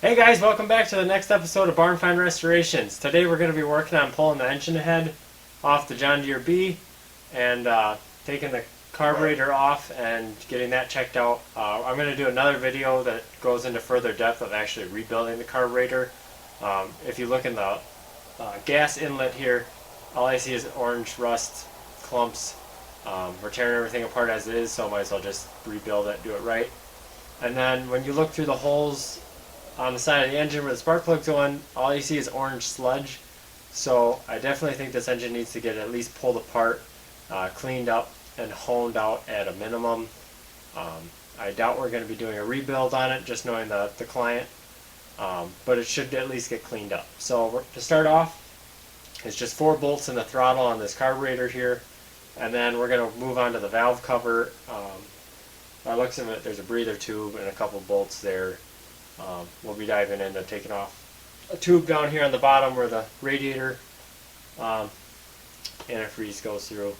Hey guys, welcome back to the next episode of Barn Find Restorations. Today we're going to be working on pulling the engine head off the John Deere B and taking the carburetor off and getting that checked out. I'm going to do another video that goes into further depth of actually rebuilding the carburetor. If you look in the gas inlet here, all I see is orange rust clumps. We're tearing everything apart as it is, so I might as well just rebuild it, do it right. And then when you look through the holes on the side of the engine where the spark plug's going, all you see is orange sludge. So I definitely think this engine needs to get at least pulled apart, cleaned up, and honed out at a minimum. I doubt we're going to be doing a rebuild on it, just knowing the client, but it should at least get cleaned up. So to start off, it's just 4 bolts in the throttle on this carburetor here, and then we're going to move on to the valve cover. By the looks of it, there's a breather tube and a couple bolts there. We'll be diving into taking off a tube down here on the bottom where the radiator antifreeze goes through.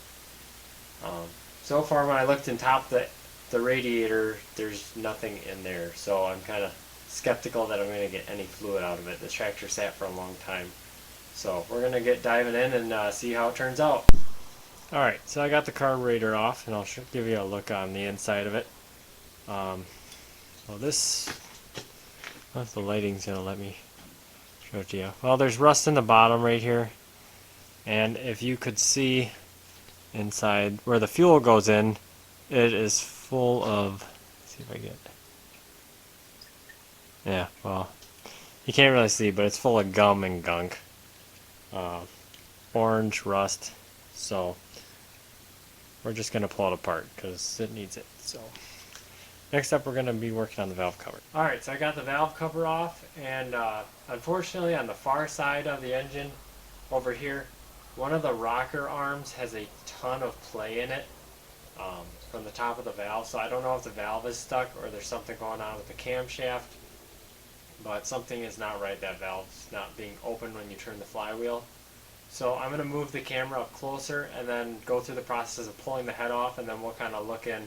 So far when I looked in top the radiator, there's nothing in there, so I'm kind of skeptical that I'm going to get any fluid out of it. This tractor sat for a long time, so we're going to get diving in and see how it turns out. Alright, so I got the carburetor off, and I'll give you a look on the inside of it. Well, the lighting's going to let me show it to you. Well, there's rust in the bottom right here, and if you could see inside where the fuel goes in, it is full of, let's see if I get, yeah, well, you can't really see, but it's full of gum and gunk. Orange rust, so we're just going to pull it apart because it needs it. So next up, we're going to be working on the valve cover. Alright, so I got the valve cover off, and unfortunately on the far side of the engine over here, one of the rocker arms has a ton of play in it from the top of the valve. So I don't know if the valve is stuck or there's something going on with the camshaft, but something is not right. That valve's not being open when you turn the flywheel. So I'm going to move the camera up closer and then go through the process of pulling the head off, and then we'll kind of look in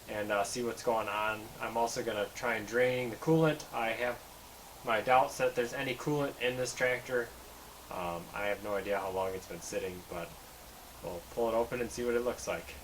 and see what's going on. I'm also going to try and drain the coolant. I have my doubts that there's any coolant in this tractor. I have no idea how long it's been sitting, but we'll pull it open and see what it looks like.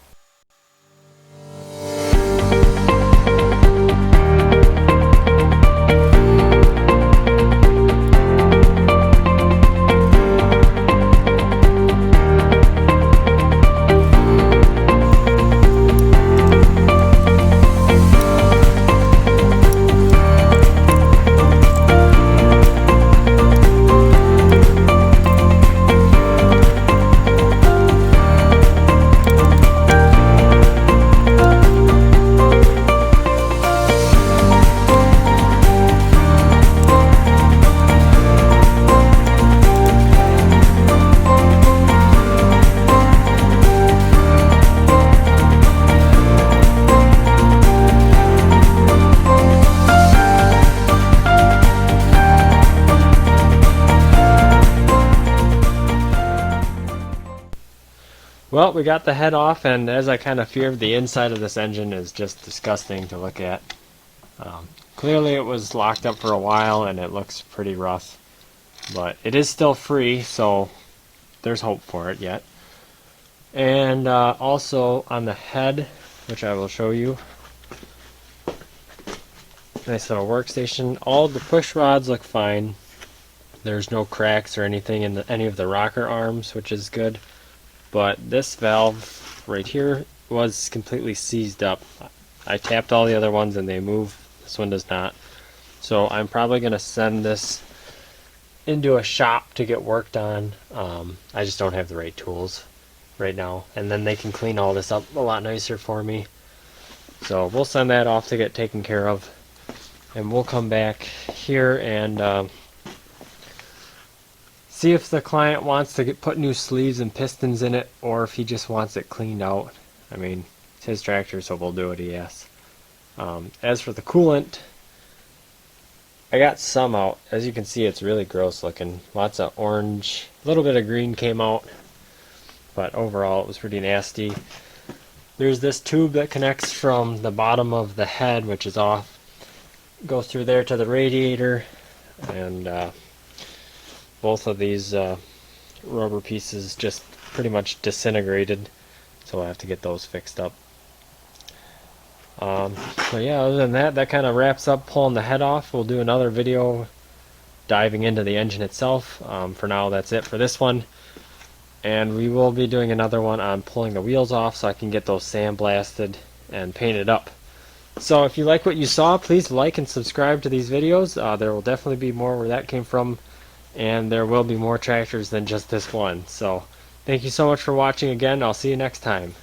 Well, we got the head off, and as I kind of feared, the inside of this engine is just disgusting to look at. Clearly it was locked up for a while and it looks pretty rough, but it is still free, so there's hope for it yet. And also on the head, which I will show you, nice little workstation. All the push rods look fine. There's no cracks or anything in any of the rocker arms, which is good. But this valve right here was completely seized up. I tapped all the other ones and they move. This one does not. So I'm probably going to send this into a shop to get worked on. I just don't have the right tools right now. And then they can clean all this up a lot nicer for me. So we'll send that off to get taken care of. And we'll come back here and see if the client wants to put new sleeves and pistons in it, or if he just wants it cleaned out. I mean, it's his tractor, so we'll do what he asks. As for the coolant, I got some out. As you can see, it's really gross looking. Lots of orange, a little bit of green came out, but overall it was pretty nasty. There's this tube that connects from the bottom of the head, which is off, goes through there to the radiator. and both of these rubber pieces just pretty much disintegrated, so we'll have to get those fixed up. But yeah, other than that, that kind of wraps up pulling the head off. We'll do another video diving into the engine itself. For now, that's it for this one. And we will be doing another one on pulling the wheels off so I can get those sandblasted and painted up. So if you like what you saw, please like and subscribe to these videos. There will definitely be more where that came from, and there will be more tractors than just this one. So thank you so much for watching again. I'll see you next time.